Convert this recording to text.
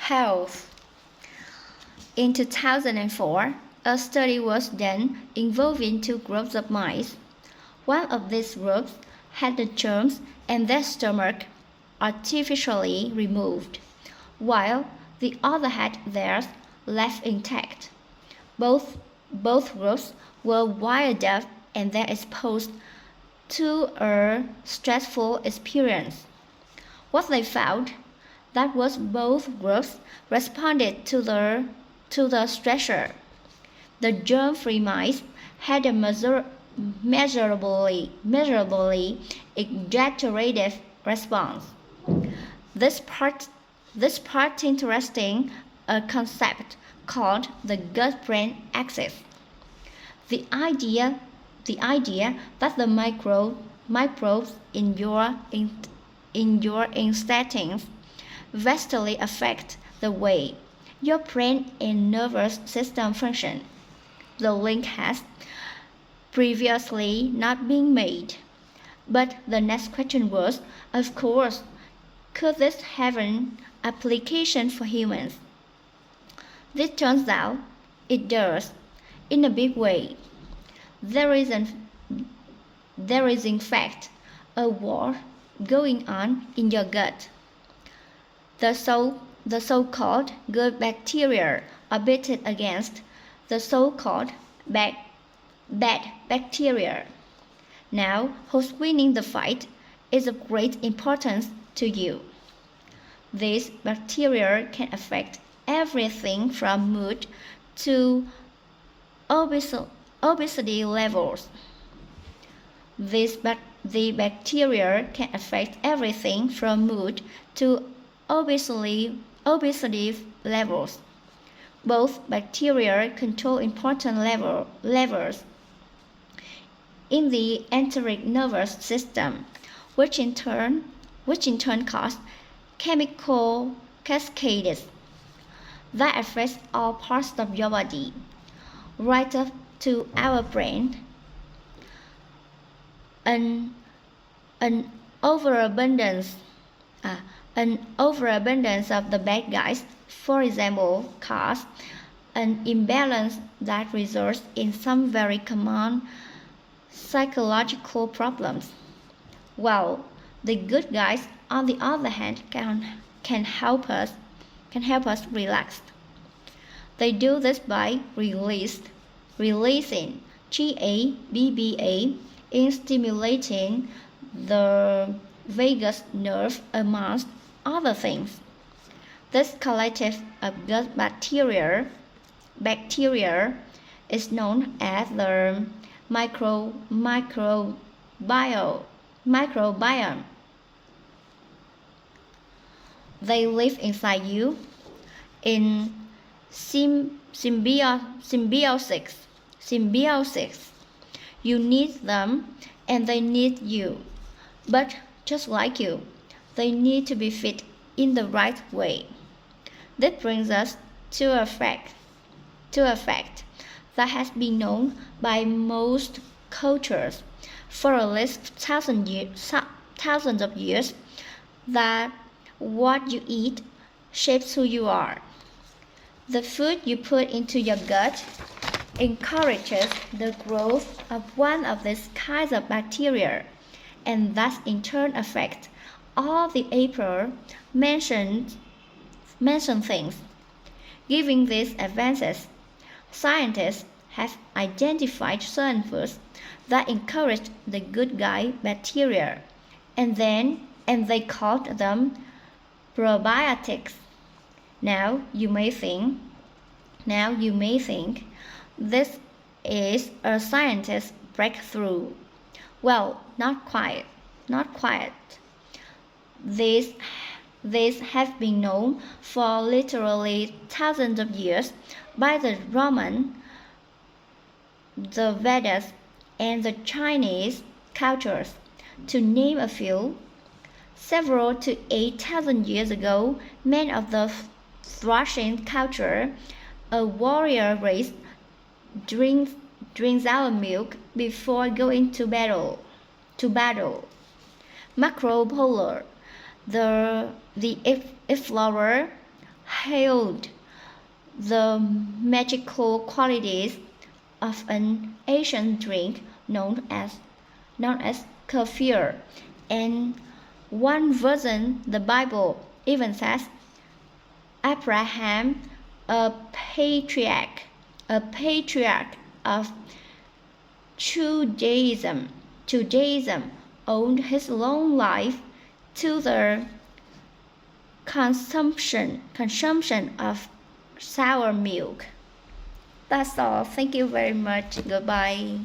Health. In 2004, a study was done involving two groups of mice. One of these groups had the germs and their stomach artificially removed, while the other had theirs left intact. Both groups were wired up and then exposed to a stressful experience. What they found that was both groups responded to the stressor. The germ-free mice had a measurably exaggerated response. This part interesting a concept called the gut-brain axis. The idea that the microbes in your intestines vastly affect the way your brain and nervous system function. The link has previously not been made. But the next question was, of course, could this have an application for humans? This turns out it does, in a big way. There is in fact a war going on in your gut. The so-called good bacteria are pitted against the so-called bad bacteria. Now, who's winning the fight is of great importance to you. These bacteria can affect everything from mood to obesity levels. The bacteria can affect everything from mood to obesity levels. Both bacteria control important levels in the enteric nervous system, which in turn cause chemical cascades that affect all parts of your body, right up to our brain. An overabundance of the bad guys, for example, cause an imbalance that results in some very common psychological problems. While the good guys, on the other hand, can help us relax. They do this by releasing GABA in stimulating the vagus nerve, amongst other things. This collective of gut bacteria is known as the microbiome. They live inside you in symbiosis. You need them and they need you. But just like you, they need to be fit in the right way. That brings us to a fact that has been known by most cultures for at least thousands of years, that what you eat shapes who you are. The food you put into your gut encourages the growth of one of these kinds of bacteria, and thus in turn affects all the above mentioned things. Given these advances, scientists have identified certain foods that encourage the good guy bacteria, and they called them probiotics. Now you may think this is a scientist's breakthrough. Well, not quite. These have been known for literally thousands of years by the Roman, the Vedas, and the Chinese cultures, to name a few. Several to 8,000 years ago, men of the Thracian culture, a warrior race, drinks our milk before going to battle. Marco Polo, the explorer, hailed the magical qualities of an ancient drink known as kefir, and one version the Bible even says Abraham, a patriarch of Judaism, owed his long life to the consumption of sour milk. That's all. Thank you very much. Goodbye.